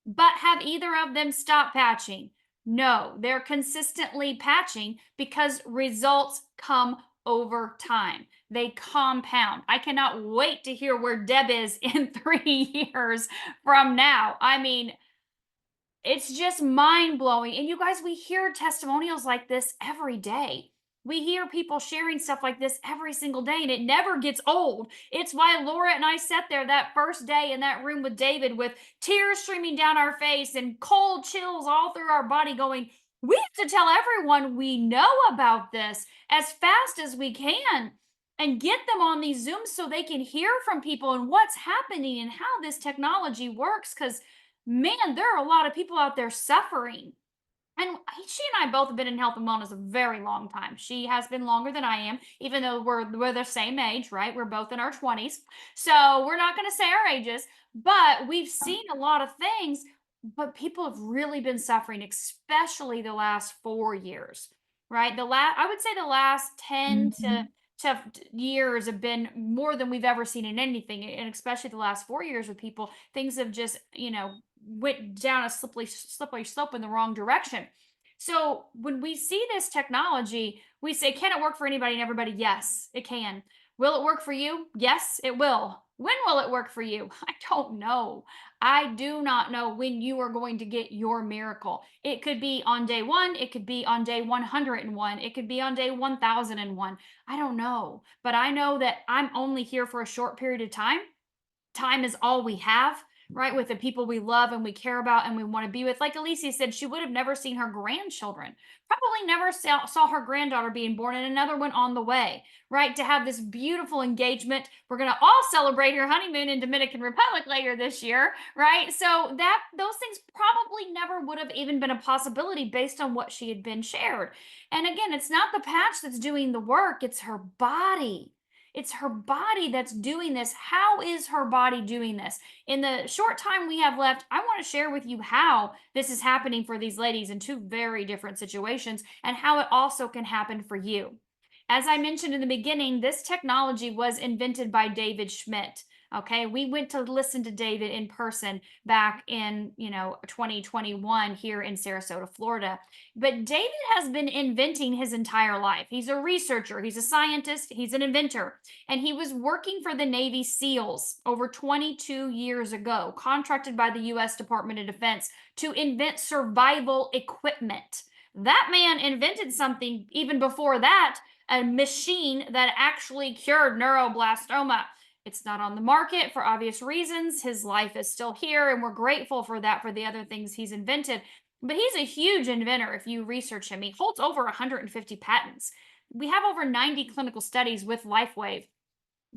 But have either of them stopped patching? No, they're consistently patching because results come over time. They compound. I cannot wait to hear where Deb is in 3 years from now. I mean, it's just mind blowing. And you guys, we hear testimonials like this every day. We hear people sharing stuff like this every single day, and it never gets old. It's why Laura and I sat there that first day in that room with David with tears streaming down our face and cold chills all through our body, going, we have to tell everyone we know about this as fast as we can and get them on these Zooms so they can hear from people and what's happening and how this technology works. Because, man, there are a lot of people out there suffering. And she and I both have been in health and wellness a very long time. She has been longer than I am, even though we're the same age, right? We're both in our 20s. So we're not going to say our ages, but we've seen a lot of things, but people have really been suffering, especially the last 4 years, right? I would say the last 10 to years have been more than we've ever seen in anything. And especially the last 4 years with people, things have just, went down a slippery slope in the wrong direction. So when we see this technology, we say, can it work for anybody and everybody? Yes, it can. Will it work for you? Yes, it will. When will it work for you? I don't know. I do not know when you are going to get your miracle. It could be on day 1, it could be on day 101, it could be on day 1001. I don't know. But I know that I'm only here for a short period of time. Time is all we have, right? With the people we love and we care about and we want to be with. Like Alicia said, she would have never seen her grandchildren, probably never saw her granddaughter being born and another one on the way, right? To have this beautiful engagement. We're going to all celebrate her honeymoon in Dominican Republic later this year, right? So that those things probably never would have even been a possibility based on what she had been shared. And again, it's not the patch that's doing the work, it's her body. It's her body that's doing this. How is her body doing this? In the short time we have left, I want to share with you how this is happening for these ladies in 2 very different situations and how it also can happen for you. As I mentioned in the beginning, this technology was invented by David Schmidt. Okay, we went to listen to David in person back in, 2021 here in Sarasota, Florida. But David has been inventing his entire life. He's a researcher, he's a scientist, he's an inventor. And he was working for the Navy SEALs over 22 years ago, contracted by the US Department of Defense to invent survival equipment. That man invented something even before that, a machine that actually cured neuroblastoma. It's not on the market for obvious reasons. His life is still here, and we're grateful for that for the other things he's invented. But he's a huge inventor if you research him. He holds over 150 patents. We have over 90 clinical studies with LifeWave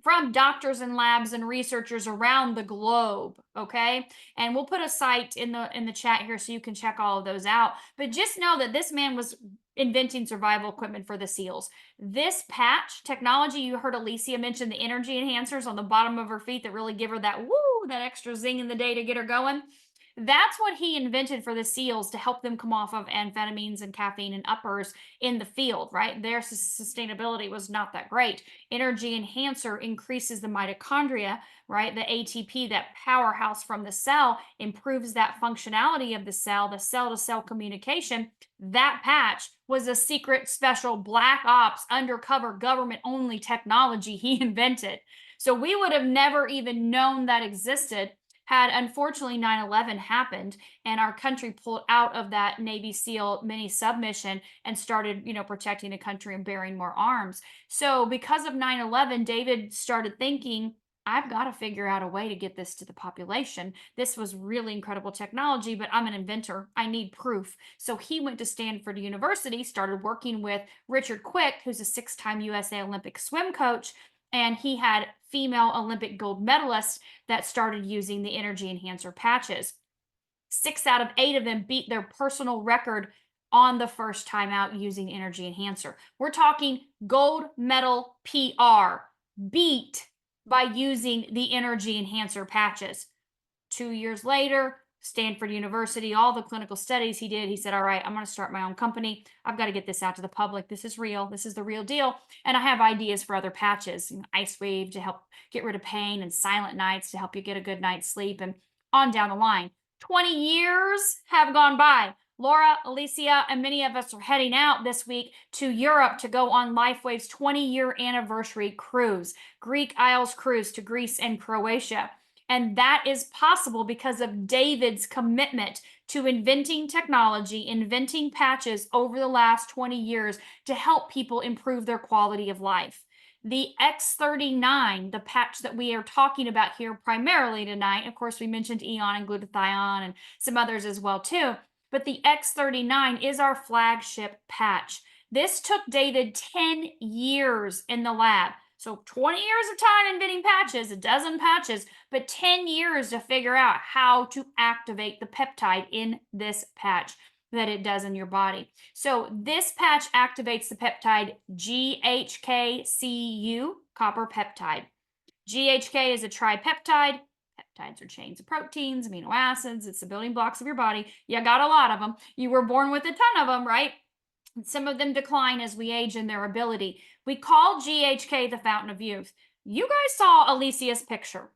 from doctors and labs and researchers around the globe, okay? And we'll put a site in the chat here so you can check all of those out. But just know that this man was inventing survival equipment for the SEALs. This patch technology, you heard Alicia mention the energy enhancers on the bottom of her feet that really give her that woo, that extra zing in the day to get her going. That's what he invented for the SEALs to help them come off of amphetamines and caffeine and uppers in the field, right? Their sustainability was not that great. Energy enhancer increases the mitochondria, right? The ATP, that powerhouse from the cell, improves that functionality of the cell to cell communication. That patch was a secret, special, black ops, undercover, government only technology he invented. So we would have never even known that existed had unfortunately 9/11 happened and our country pulled out of that Navy SEAL mini submission and started, protecting the country and bearing more arms. So because of 9/11, David started thinking, I've got to figure out a way to get this to the population. This was really incredible technology, but I'm an inventor. I need proof. So he went to Stanford University, started working with Richard Quick, who's a 6-time USA Olympic swim coach, and he had female Olympic gold medalists that started using the energy enhancer patches. 6 out of 8 of them beat their personal record on the first time out using energy enhancer. We're talking gold medal PR beat by using the energy enhancer patches. 2 years later, Stanford University, all the clinical studies he did, he said, all right, I'm going to start my own company. I've got to get this out to the public. This is real. This is the real deal. And I have ideas for other patches, LifeWave to help get rid of pain, and silent nights to help you get a good night's sleep, and on down the line. 20 years have gone by. Laura, Alicia, and many of us are heading out this week to Europe to go on LifeWave's 20-year anniversary cruise, Greek Isles cruise to Greece and Croatia. And that is possible because of David's commitment to inventing technology, inventing patches over the last 20 years to help people improve their quality of life. The X39, the patch that we are talking about here primarily tonight, of course, we mentioned Eon and Glutathione and some others as well too, but the X39 is our flagship patch. This took David 10 years in the lab. So 20 years of time inventing patches, a dozen patches, but 10 years to figure out how to activate the peptide in this patch that it does in your body. So this patch activates the peptide GHKCU, copper peptide. GHK is a tripeptide. Peptides are chains of proteins, amino acids. It's the building blocks of your body. You got a lot of them. You were born with a ton of them, right? Some of them decline as we age in their ability. We call GHK the fountain of youth. You guys saw Alicia's picture.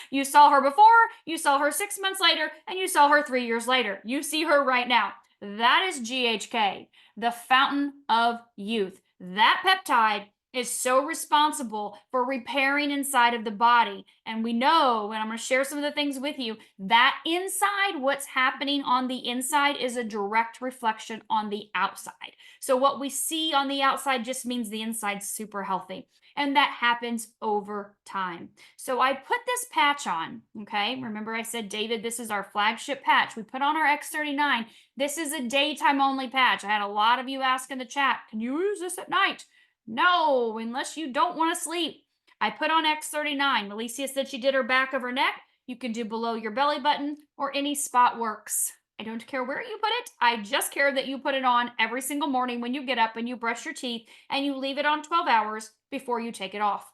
You saw her before, you saw her 6 months later, and you saw her 3 years later. You see her right now. That is GHK, the fountain of youth. That peptide is so responsible for repairing inside of the body. And we know, and I'm going to share some of the things with you, that inside, what's happening on the inside is a direct reflection on the outside. So what we see on the outside just means the inside's super healthy. And that happens over time. So I put this patch on, okay? Remember I said, David, this is our flagship patch. We put on our X39. This is a daytime only patch. I had a lot of you ask in the chat, can you use this at night? No, unless you don't want to sleep. I put on X39. Alicia said she did her back of her neck. You can do below your belly button or any spot works. I don't care where you put it. I just care that you put it on every single morning when you get up and you brush your teeth, and you leave it on 12 hours before you take it off.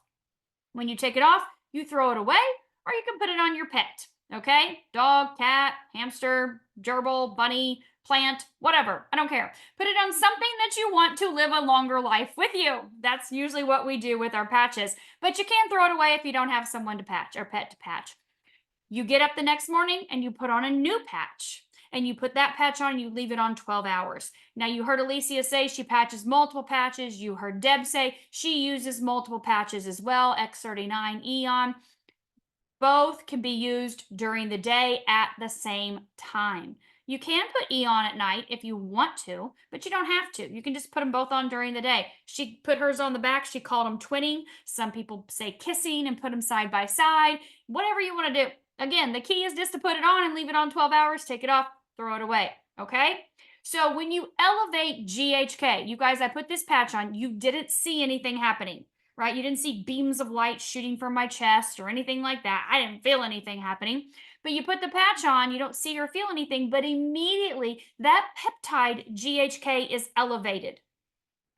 When you take it off, you throw it away, or you can put it on your pet. Okay? Dog, cat, hamster, gerbil, bunny, plant, whatever. I don't care. Put it on something that you want to live a longer life with you. That's usually what we do with our patches. But you can't throw it away if you don't have someone to patch or pet to patch. You get up the next morning and you put on a new patch. And you put that patch on, you leave it on 12 hours. Now, you heard Alicia say she patches multiple patches. You heard Deb say she uses multiple patches as well, X39 Eon. Both can be used during the day at the same time. You can put Eon at night if you want to, but you don't have to. You can just put them both on during the day. She put hers on the back. She called them twinning. Some people say kissing and put them side by side. Whatever you want to do. Again, the key is just to put it on and leave it on 12 hours, take it off, throw it away. Okay? So when you elevate GHK, you guys, I put this patch on, you didn't see anything happening, right? You didn't see beams of light shooting from my chest or anything like that. I didn't feel anything happening. But you put the patch on, you don't see or feel anything, but immediately that peptide GHK is elevated,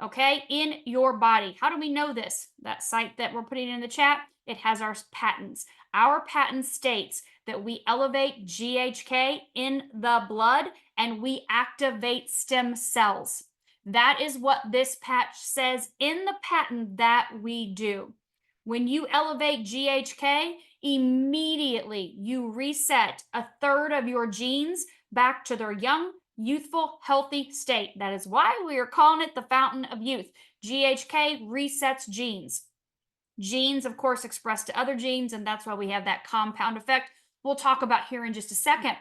okay, in your body. How do we know this? That site that we're putting in the chat, it has our patents. Our patent states that we elevate GHK in the blood and we activate stem cells. That is what this patch says in the patent that we do. When you elevate GHK, immediately you reset a third of your genes back to their young, youthful, healthy state. That is why we are calling it the fountain of youth. GHK resets genes. Genes, of course, express to other genes, and that's why we have that compound effect we'll talk about here in just a second.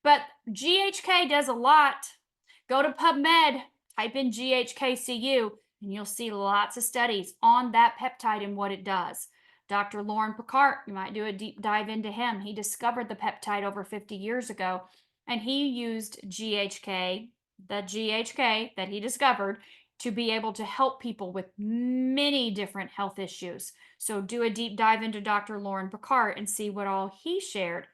But GHK does a lot. Go to PubMed, type in GHKCU, and you'll see lots of studies on that peptide and what it does. Dr. Lauren Picard, you might do a deep dive into him. He discovered the peptide over 50 years ago, and he used GHK, the GHK that he discovered, to be able to help people with many different health issues. So do a deep dive into Dr. Lauren Picard and see what all he shared.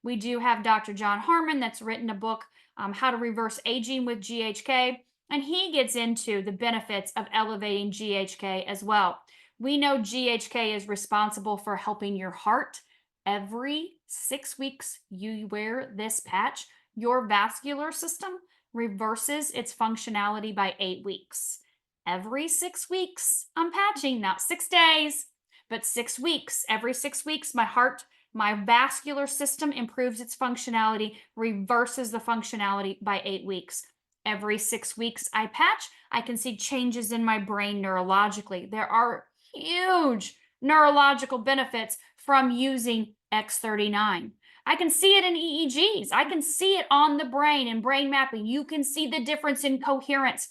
We do have Dr. John Harmon that's written a book, How to Reverse Aging with GHK, and he gets into the benefits of elevating GHK as well. We know GHK is responsible for helping your heart. Every 6 weeks you wear this patch, your vascular system reverses its functionality by 8 weeks. Every 6 weeks, I'm patching, not 6 days, but 6 weeks. Every 6 weeks, my heart, my vascular system improves its functionality, reverses the functionality by 8 weeks. Every 6 weeks I patch, I can see changes in my brain neurologically. There are huge neurological benefits from using X39. I can see it in EEGs. I can see it on the brain and brain mapping. You can see the difference in coherence,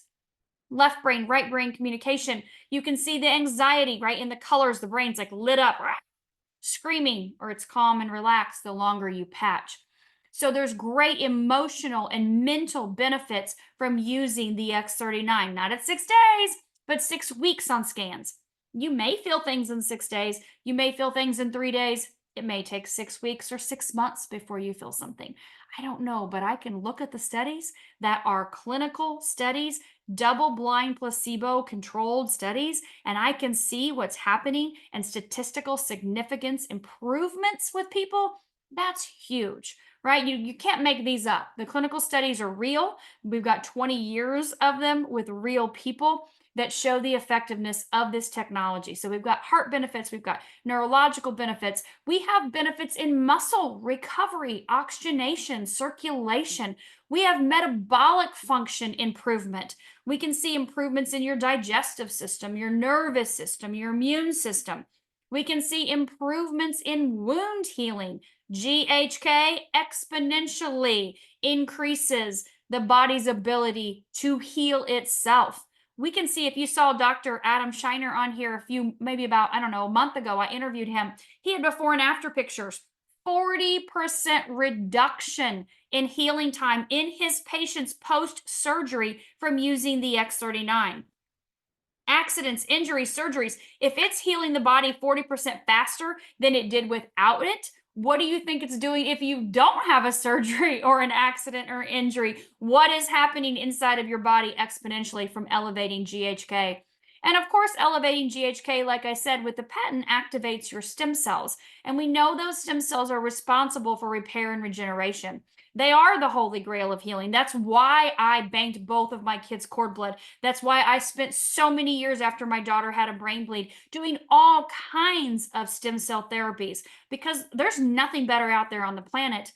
left brain, right brain communication. You can see the anxiety, right, in the colors. The brain's like lit up, screaming, or it's calm and relaxed the longer you patch. So there's great emotional and mental benefits from using the X39, not at 6 days, but 6 weeks on scans. You may feel things in 6 days. You may feel things in 3 days. It may take 6 weeks or 6 months before you feel something. I don't know, but I can look at the studies that are clinical studies, double-blind placebo-controlled studies, and I can see what's happening and statistical significance improvements with people That's huge, right? You can't make these up. The clinical studies are real. We've got 20 years of them with real people that show the effectiveness of this technology. So we've got heart benefits, we've got neurological benefits, we have benefits in muscle recovery, oxygenation, circulation. We have metabolic function improvement. We can see improvements in your digestive system, your nervous system, your immune system. We can see improvements in wound healing. GHK exponentially increases the body's ability to heal itself. We can see, if you saw Dr. Adam Shiner on here maybe about, I don't know, a month ago, I interviewed him. He had before and after pictures, 40% reduction in healing time in his patients post-surgery from using the X39. Accidents, injuries, surgeries, if it's healing the body 40% faster than it did without it, what do you think it's doing if you don't have a surgery or an accident or injury? What is happening inside of your body exponentially from elevating GHK? And of course, elevating GHK, like I said, with the patent, activates your stem cells. And we know those stem cells are responsible for repair and regeneration. They are the holy grail of healing. That's why I banked both of my kids' cord blood. That's why I spent so many years after my daughter had a brain bleed doing all kinds of stem cell therapies, because there's nothing better out there on the planet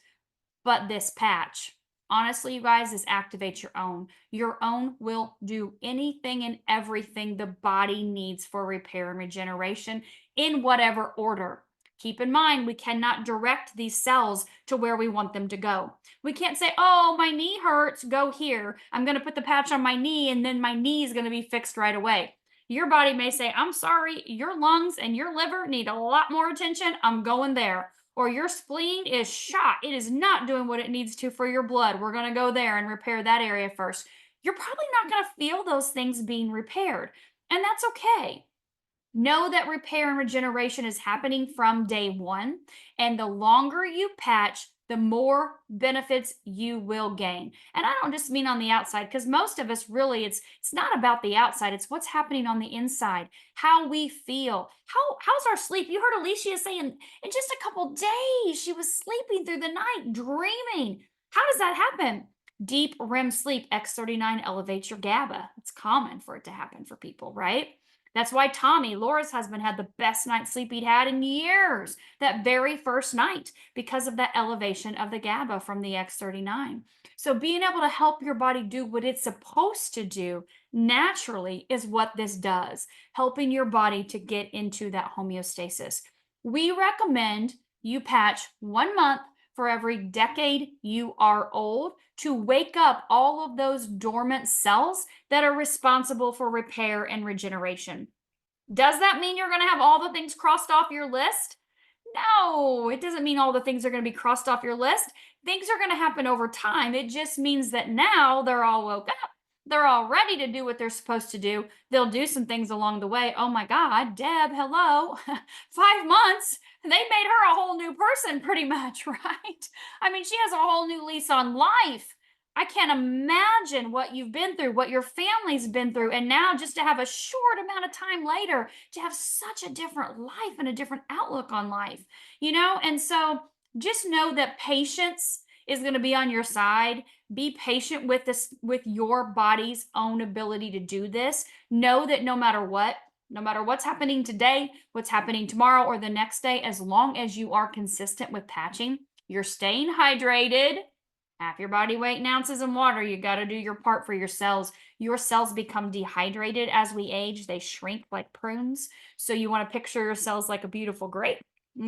but this patch. Honestly, you guys, this activates your own. Your own will do anything and everything the body needs for repair and regeneration in whatever order. Keep in mind, we cannot direct these cells to where we want them to go. We can't say, oh, my knee hurts, go here. I'm going to put the patch on my knee and then my knee is going to be fixed right away. Your body may say, I'm sorry, your lungs and your liver need a lot more attention. I'm going there. Or your spleen is shot. It is not doing what it needs to for your blood. We're going to go there and repair that area first. You're probably not going to feel those things being repaired. And that's okay. Know that repair and regeneration is happening from day one. And the longer you patch, the more benefits you will gain. And I don't just mean on the outside, because most of us really, it's not about the outside. It's what's happening on the inside, how we feel. How's our sleep? You heard Alicia saying in just a couple days, she was sleeping through the night, dreaming. How does that happen? Deep REM sleep, X39 elevates your GABA. It's common for it to happen for people, right? That's why Tommy, Laura's husband, had the best night's sleep he'd had in years that very first night, because of that elevation of the GABA from the X39. So being able to help your body do what it's supposed to do naturally is what this does, helping your body to get into that homeostasis. We recommend you patch 1 month for every decade you are old to wake up all of those dormant cells that are responsible for repair and regeneration. Does that mean you're going to have all the things crossed off your list? No, it doesn't mean all the things are going to be crossed off your list. Things are going to happen over time. It just means that now they're all woke up. They're all ready to do what they're supposed to do. They'll do some things along the way. Oh my God, Deb, hello. 5 months. They made her a whole new person pretty much, right? I mean, she has a whole new lease on life. I can't imagine what you've been through, what your family's been through. And now just to have a short amount of time later, to have such a different life and a different outlook on life, And so just know that patience is going to be on your side. Be patient with this, with your body's own ability to do this. Know that no matter what's happening today, what's happening tomorrow or the next day, as long as you are consistent with patching, you're staying hydrated, half your body weight in ounces in water, you got to do your part for your cells. Your cells become dehydrated as we age. They shrink like prunes. So you want to picture your cells like a beautiful grape.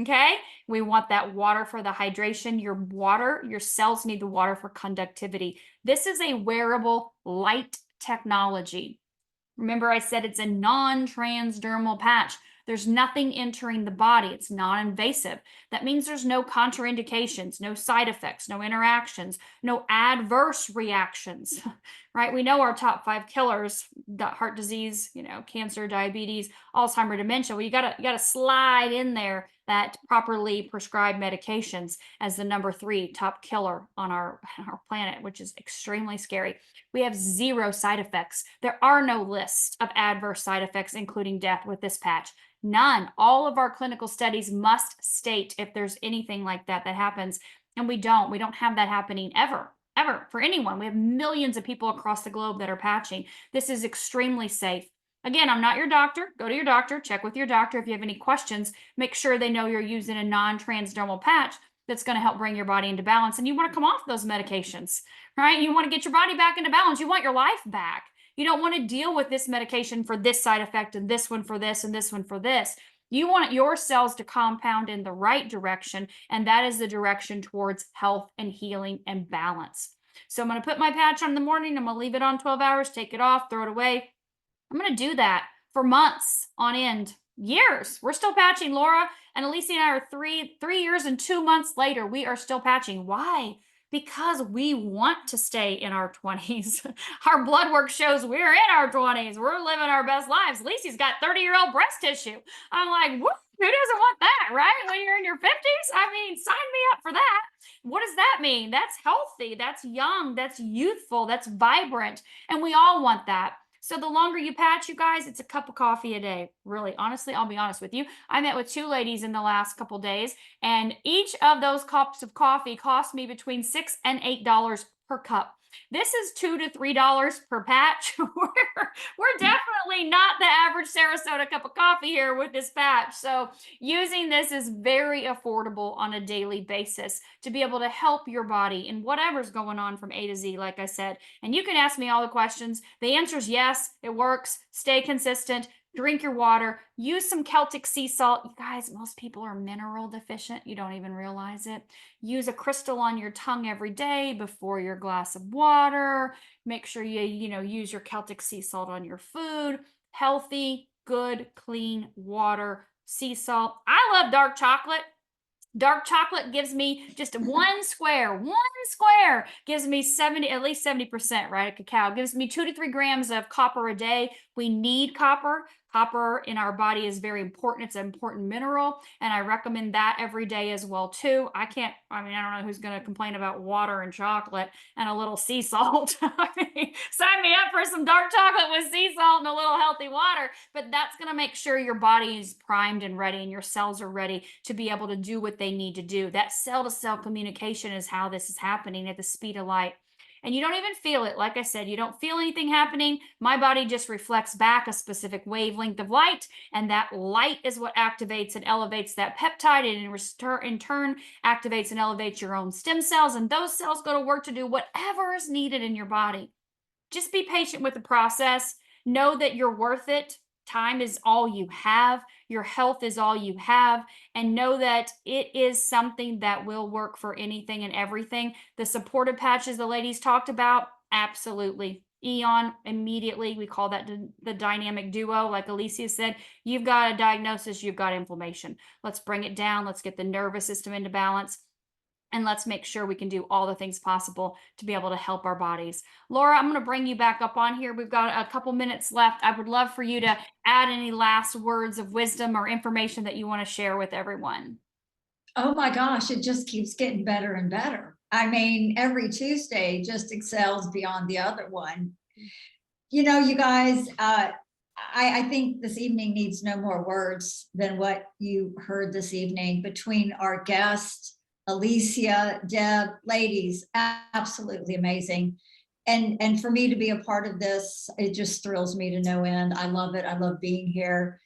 Okay, we want that water for the hydration. Your cells need the water for conductivity. This is a wearable light technology. Remember, I said it's a non-transdermal patch. There's nothing entering the body. It's non-invasive. That means there's no contraindications, no side effects, no interactions, no adverse reactions, right? We know our top 5 killers: heart disease, cancer, diabetes, Alzheimer's, dementia. Well, you gotta slide in there that properly prescribed medications as the number 3 top killer on our planet, which is extremely scary. We have 0 side effects. There are no lists of adverse side effects, including death, with this patch. None. All of our clinical studies must state if there's anything like that that happens. And we don't have that happening ever for anyone. We have millions of people across the globe that are patching. This is extremely safe. Again, I'm not your doctor. Go to your doctor, check with your doctor. If you have any questions, make sure they know you're using a non-transdermal patch that's going to help bring your body into balance. And you want to come off those medications, right? You want to get your body back into balance. You want your life back. You don't want to deal with this medication for this side effect and this one for this and this one for this. You want your cells to compound in the right direction, and that is the direction towards health and healing and balance. So I'm going to put my patch on in the morning. I'm going to leave it on 12 hours, take it off, throw it away. I'm going to do that for months on end, years. We're still patching. Laura and Alicia and I are 3 years and 2 months later. We are still patching. Why? Because we want to stay in our 20s. Our blood work shows we're in our 20s. We're living our best lives. Lisi's got 30-year-old breast tissue. I'm like, who doesn't want that, right? When you're in your 50s? I mean, sign me up for that. What does that mean? That's healthy. That's young. That's youthful. That's vibrant. And we all want that. So the longer you patch, you guys, it's a cup of coffee a day. Really, honestly, I'll be honest with you. I met with 2 ladies in the last couple days, and each of those cups of coffee cost me between $6 and $8 per cup. This is $2 to $3 per patch. We're definitely not the average Sarasota cup of coffee here with this patch. So using this is very affordable on a daily basis to be able to help your body in whatever's going on from A to Z, like I said. And you can ask me all the questions. The answer is yes, it works. Stay consistent. Drink your water, use some Celtic sea salt. You guys, most people are mineral deficient. You don't even realize it. Use a crystal on your tongue every day before your glass of water. Make sure you use your Celtic sea salt on your food. Healthy, good, clean water, sea salt. I love dark chocolate. Dark chocolate gives me just one square gives me at least 70%, right? A cacao gives me 2 to 3 grams of copper a day. We need copper. Copper in our body is very important. It's an important mineral, and I recommend that every day as well too. I don't know who's going to complain about water and chocolate and a little sea salt. I mean, sign me up for some dark chocolate with sea salt and a little healthy water, but that's going to make sure your body is primed and ready and your cells are ready to be able to do what they need to do. That cell-to-cell communication is how this is happening at the speed of light. And you don't even feel it. Like I said, you don't feel anything happening. My body just reflects back a specific wavelength of light, and that light is what activates and elevates that peptide, and in turn activates and elevates your own stem cells, and those cells go to work to do whatever is needed in your body. Just be patient with the process. Know that you're worth it. Time is all you have. Your health is all you have. And know that it is something that will work for anything and everything. The supportive patches the ladies talked about, absolutely. Eon, immediately, we call that the dynamic duo. Like Alicia said, you've got a diagnosis, you've got inflammation. Let's bring it down. Let's get the nervous system into balance. And let's make sure we can do all the things possible to be able to help our bodies. Laura, I'm going to bring you back up on here. We've got a couple minutes left. I would love for you to add any last words of wisdom or information that you want to share with everyone. Oh my gosh, it just keeps getting better and better. I mean, every Tuesday just excels beyond the other one. You know, you guys, I think this evening needs no more words than what you heard this evening between our guests, Alicia, Deb, ladies, absolutely amazing. And for me to be a part of this, it just thrills me to no end. I love it. I love being here.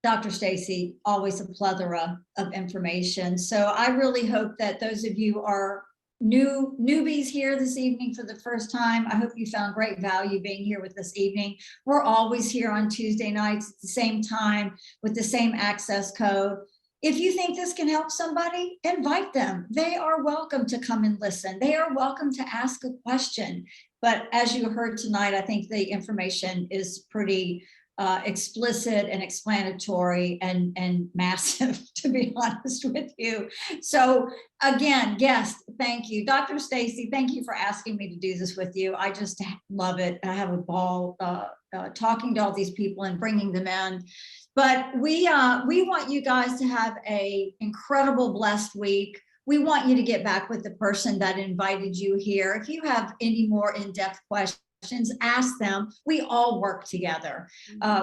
Dr. Stacy, always a plethora of information. So I really hope that those of you are newbies here this evening for the first time, I hope you found great value being here with this evening. We're always here on Tuesday nights at the same time with the same access code. If you think this can help somebody, invite them. They are welcome to come and listen. They are welcome to ask a question. But as you heard tonight, I think the information is pretty explicit and explanatory and massive, to be honest with you. So again, guest, thank you. Dr. Stacy, thank you for asking me to do this with you. I just love it. I have a ball talking to all these people and bringing them in. But we want you guys to have a incredible, blessed week. We want you to get back with the person that invited you here. If you have any more in-depth questions, ask them. We all work together.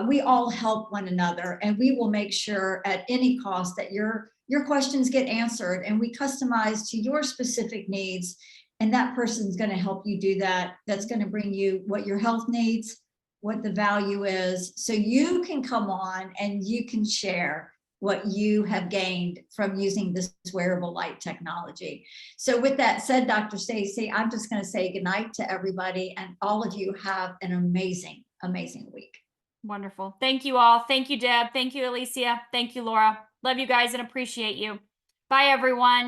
We all help one another, and we will make sure at any cost that your questions get answered, and we customize to your specific needs. And that person's going to help you do that. That's going to bring you what your health needs, what the value is, so you can come on and you can share what you have gained from using this wearable light technology. So with that said, Dr. Stacy, I'm just going to say goodnight to everybody, and all of you have an amazing, amazing week. Wonderful. Thank you all. Thank you, Deb. Thank you, Alicia. Thank you, Laura. Love you guys and appreciate you. Bye, everyone.